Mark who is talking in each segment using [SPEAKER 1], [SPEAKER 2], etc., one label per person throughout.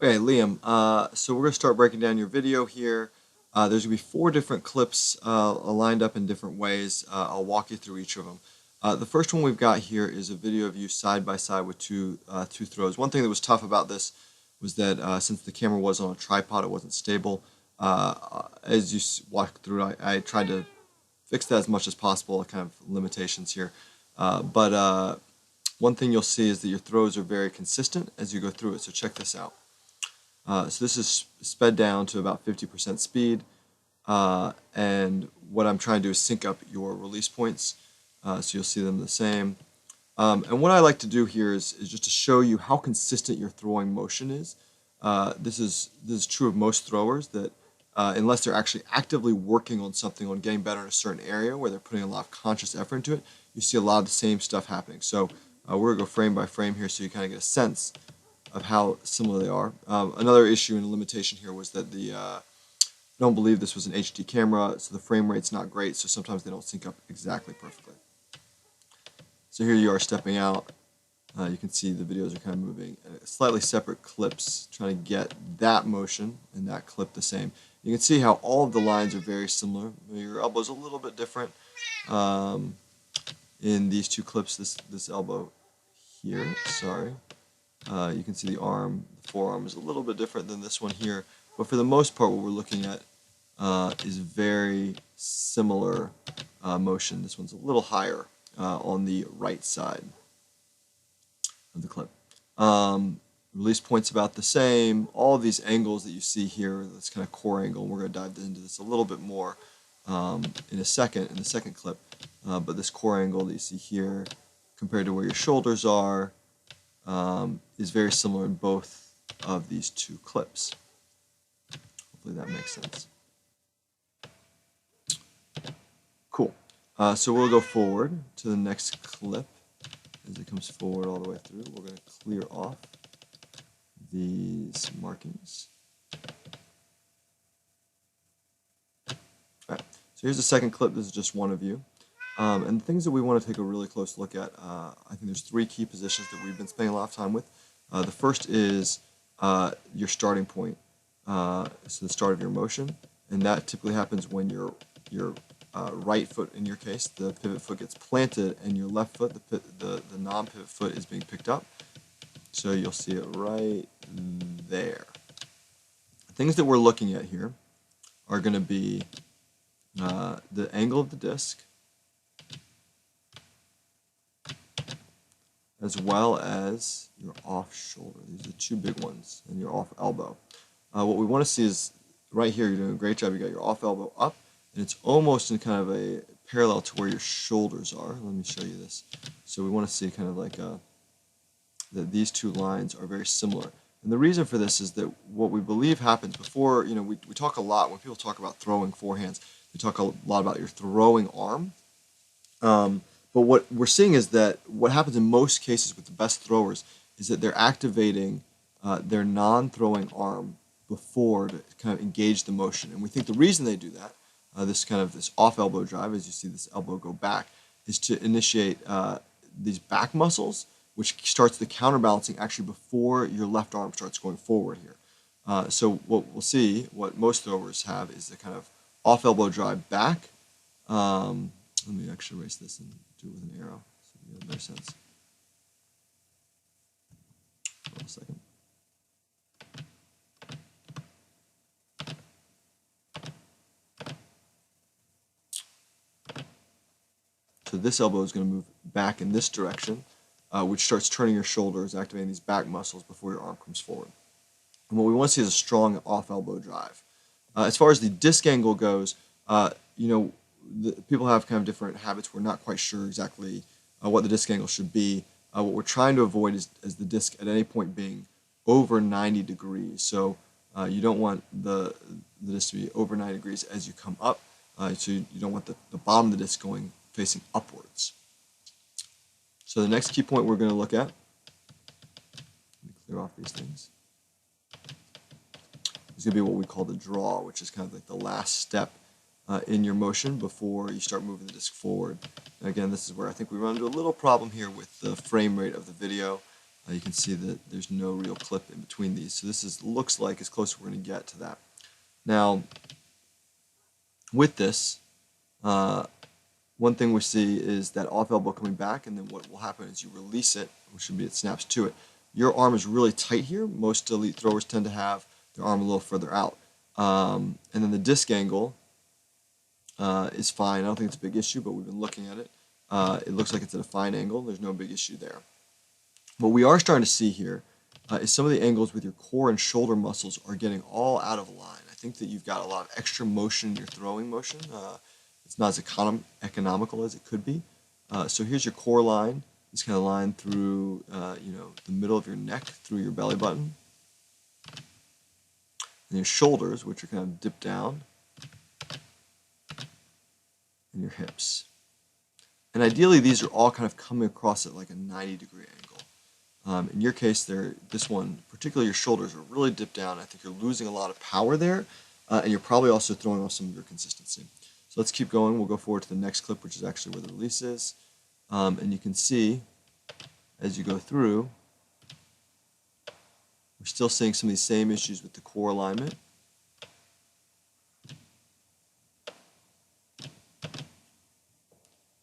[SPEAKER 1] Okay, Liam, so we're going to start breaking down your video here. There's going to be four different clips lined up in different ways. I'll walk you through each of them. The first one we've got here is a video of you side by side with two throws. One thing that was tough about this was that since the camera was on a tripod, it wasn't stable. As you walk through, I tried to fix that as much as possible, kind of limitations here. But one thing you'll see is that your throws are very consistent as you go through it, so check this out. So this is sped down to about 50% speed, and what I'm trying to do is sync up your release points, so you'll see them the same. And what I like to do here is just to show you how consistent your throwing motion is. This is true of most throwers, that unless they're actually actively working on something, on getting better in a certain area where they're putting a lot of conscious effort into it, you see a lot of the same stuff happening. So we're going to go frame by frame here so you kind of get a sense of how similar they are. Another issue and limitation here was that I don't believe this was an HD camera, so the frame rate's not great, so sometimes they don't sync up exactly perfectly. So here you are stepping out. You can see the videos are kind of moving slightly separate clips, trying to get that motion and that clip the same. You can see how all of the lines are very similar. Your elbow's a little bit different in these two clips. This elbow here, sorry. You can see the forearm is a little bit different than this one here, but for the most part what we're looking at is very similar motion. This one's a little higher on the right side of the clip. Release point's about the same. All of these angles that you see here, this kind of core angle, we're going to dive into this a little bit more in the second clip, but this core angle that you see here compared to where your shoulders are is very similar in both of these two clips. Hopefully that makes sense. Cool. So we'll go forward to the next clip. As it comes forward all the way through, we're going to clear off these markings. All right. So here's the second clip. This is just one of you. And the things that we want to take a really close look at, I think there's three key positions that we've been spending a lot of time with. The first is your starting point, so the start of your motion, and that typically happens when your right foot, in your case, the pivot foot gets planted, and your left foot, the non-pivot foot, is being picked up. So you'll see it right there. The things that we're looking at here are going to be the angle of the disc, as well as your off shoulder. These are the two big ones, and your off elbow. What we want to see is right here, you're doing a great job. You got your off elbow up, and it's almost in kind of a parallel to where your shoulders are. Let me show you this. So we want to see kind of like that these two lines are very similar. And the reason for this is that what we believe happens before, we talk a lot, when people talk about throwing forehands, we talk a lot about your throwing arm. But what we're seeing is that what happens in most cases with the best throwers is that they're activating their non-throwing arm before to kind of engage the motion. And we think the reason they do that, this off elbow drive, as you see this elbow go back, is to initiate these back muscles, which starts the counterbalancing actually before your left arm starts going forward here. So what we'll see, what most throwers have, is the kind of off elbow drive back. Let me actually erase this and do it with an arrow so you get a better sense. Hold on a second. So this elbow is going to move back in this direction, which starts turning your shoulders, activating these back muscles before your arm comes forward. And what we want to see is a strong off elbow drive. As far as the disc angle goes, people have kind of different habits. We're not quite sure exactly what the disc angle should be. What we're trying to avoid is the disc at any point being over 90 degrees. So you don't want the disc to be over 90 degrees as you come up. So you don't want the bottom of the disc facing upwards. So the next key point we're going to look at, let me clear off these things, is going to be what we call the draw, which is kind of like the last step in your motion before you start moving the disc forward. And again, this is where I think we run into a little problem here with the frame rate of the video. You can see that there's no real clip in between these. So this looks like as close as we're going to get to that. Now, with this, one thing we see is that off elbow coming back, and then what will happen is you release it, which should be it snaps to it. Your arm is really tight here. Most elite throwers tend to have their arm a little further out. And then the disc angle is fine. I don't think it's a big issue, but we've been looking at it. It looks like it's at a fine angle. There's no big issue there. What we are starting to see here is some of the angles with your core and shoulder muscles are getting all out of line. I think that you've got a lot of extra motion in your throwing motion. It's not as economical as it could be. So here's your core line. This kind of line through the middle of your neck, through your belly button. And your shoulders, which are kind of dipped down. And your hips. And ideally, these are all kind of coming across at like a 90-degree angle. In your case, this one, particularly your shoulders, are really dipped down. I think you're losing a lot of power there, and you're probably also throwing off some of your consistency. So let's keep going. We'll go forward to the next clip, which is actually where the release is. And you can see, as you go through, we're still seeing some of these same issues with the core alignment.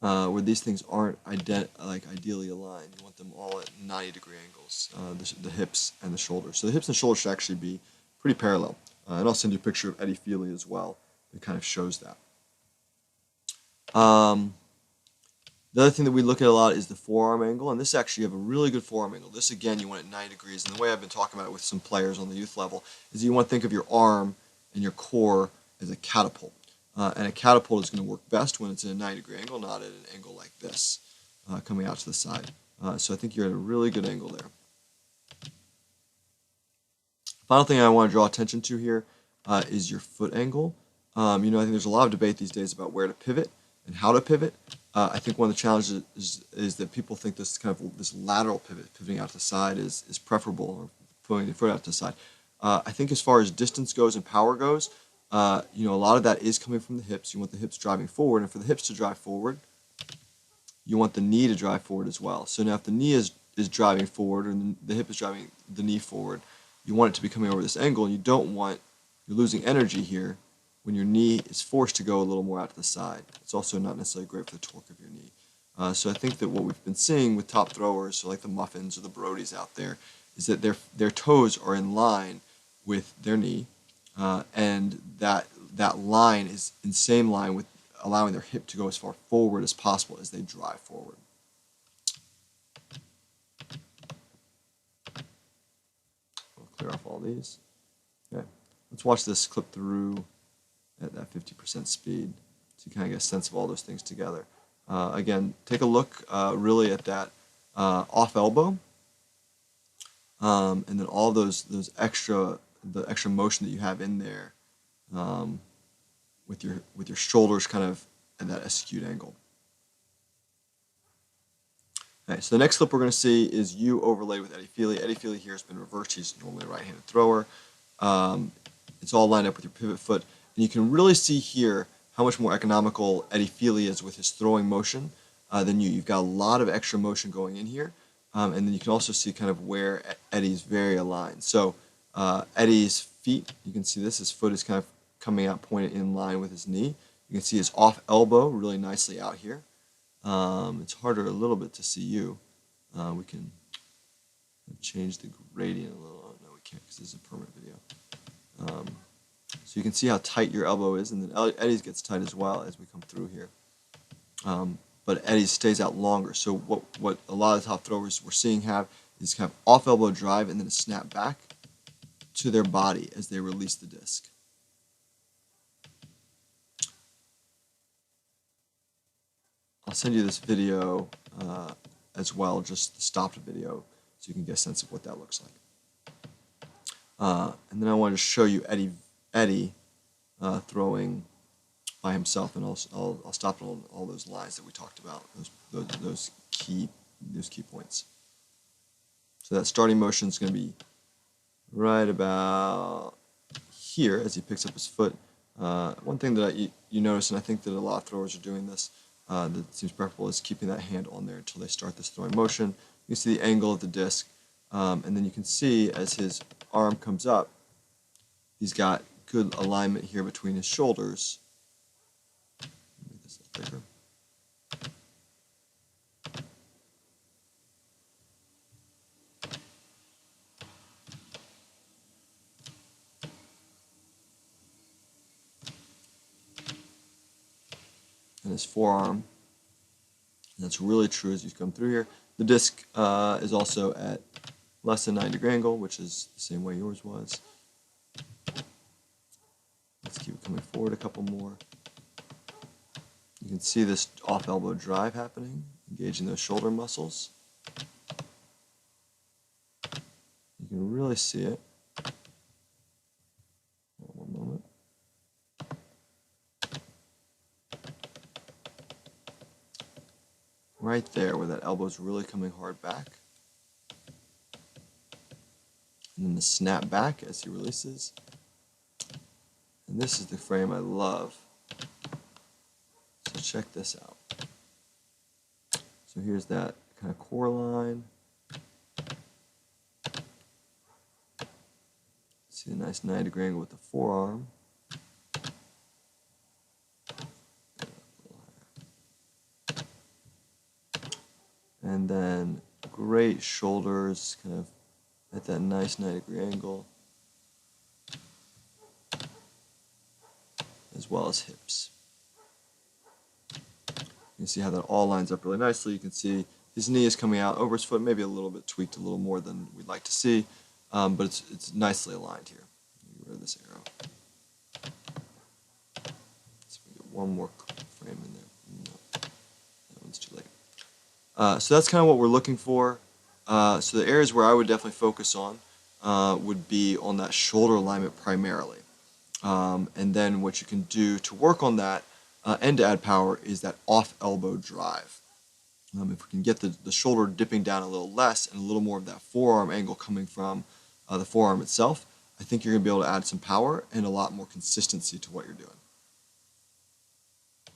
[SPEAKER 1] Where these things aren't ideally aligned. You want them all at 90-degree angles, the hips and the shoulders. So the hips and shoulders should actually be pretty parallel. And I'll send you a picture of Eddie Feely as well that kind of shows that. The other thing that we look at a lot is the forearm angle, and this actually, you have a really good forearm angle. This, again, you want at 90 degrees, and the way I've been talking about it with some players on the youth level is you want to think of your arm and your core as a catapult. And a catapult is going to work best when it's in a 90-degree angle, not at an angle like this, coming out to the side. So I think you're at a really good angle there. Final thing I want to draw attention to here is your foot angle. I think there's a lot of debate these days about where to pivot and how to pivot. I think one of the challenges is that people think this this lateral pivot, pivoting out to the side, is preferable, or putting your foot out to the side. I think as far as distance goes and power goes, a lot of that is coming from the hips. You want the hips driving forward, and for the hips to drive forward, you want the knee to drive forward as well. So now if the knee is driving forward and the hip is driving the knee forward, you want it to be coming over this angle, and you don't want, you're losing energy here when your knee is forced to go a little more out to the side. It's also not necessarily great for the torque of your knee. So I think that what we've been seeing with top throwers, so like the Muffins or the Brodies out there, is that their toes are in line with their knee, and that line is in the same line with allowing their hip to go as far forward as possible as they drive forward. We'll clear off all these. Okay, let's watch this clip through at that 50% speed so you kind of get a sense of all those things together. Again, take a look really at that off elbow, and then all the extra motion that you have in there with your shoulders kind of at that skewed angle. Okay, so the next clip we're going to see is you overlaid with Eddie Feely. Eddie Feely here has been reversed. He's normally a right-handed thrower. It's all lined up with your pivot foot. And you can really see here how much more economical Eddie Feely is with his throwing motion than you. You've got a lot of extra motion going in here. And then you can also see kind of where Eddie's very aligned. So Eddie's feet, you can see this, his foot is kind of coming out pointed in line with his knee. You can see his off elbow really nicely out here. It's harder a little bit to see you. We can change the gradient a little. Oh, no, we can't because this is a permanent video. So you can see how tight your elbow is, and then Eddie's gets tight as well as we come through here. But Eddie's stays out longer. So what a lot of top throwers we're seeing have is kind of off elbow drive and then a snap back to their body as they release the disc. I'll send you this video as well, just the stopped video, so you can get a sense of what that looks like. And then I wanted to show you Eddie throwing by himself, and I'll stop on all those lines that we talked about, those key points. So that starting motion is going to be right about here as he picks up his foot. One thing that you notice, and I think that a lot of throwers are doing this, that seems preferable, is keeping that hand on there until they start this throwing motion. You see the angle of the disc. And then you can see as his arm comes up, he's got good alignment here between his shoulders. Make this a little bigger. And his forearm. And that's really true as you come through here. The disc is also at less than 90-degree angle, which is the same way yours was. Let's keep coming forward a couple more. You can see this off elbow drive happening, engaging those shoulder muscles. You can really see it. One moment. Right there where that elbow is really coming hard back. And then the snap back as he releases. And this is the frame I love. So check this out. So here's that kind of core line. See a nice 90-degree angle with the forearm. And then great shoulders, kind of at that nice 90-degree angle, as well as hips. You can see how that all lines up really nicely. You can see his knee is coming out over his foot, maybe a little bit tweaked, a little more than we'd like to see, but it's nicely aligned here. Get rid of this arrow. So we get one more frame in there. No, that one's too late. So that's kind of what we're looking for. So the areas where I would definitely focus on would be on that shoulder alignment primarily. And then what you can do to work on that and to add power is that off elbow drive. If we can get the shoulder dipping down a little less and a little more of that forearm angle coming from the forearm itself, I think you're going to be able to add some power and a lot more consistency to what you're doing.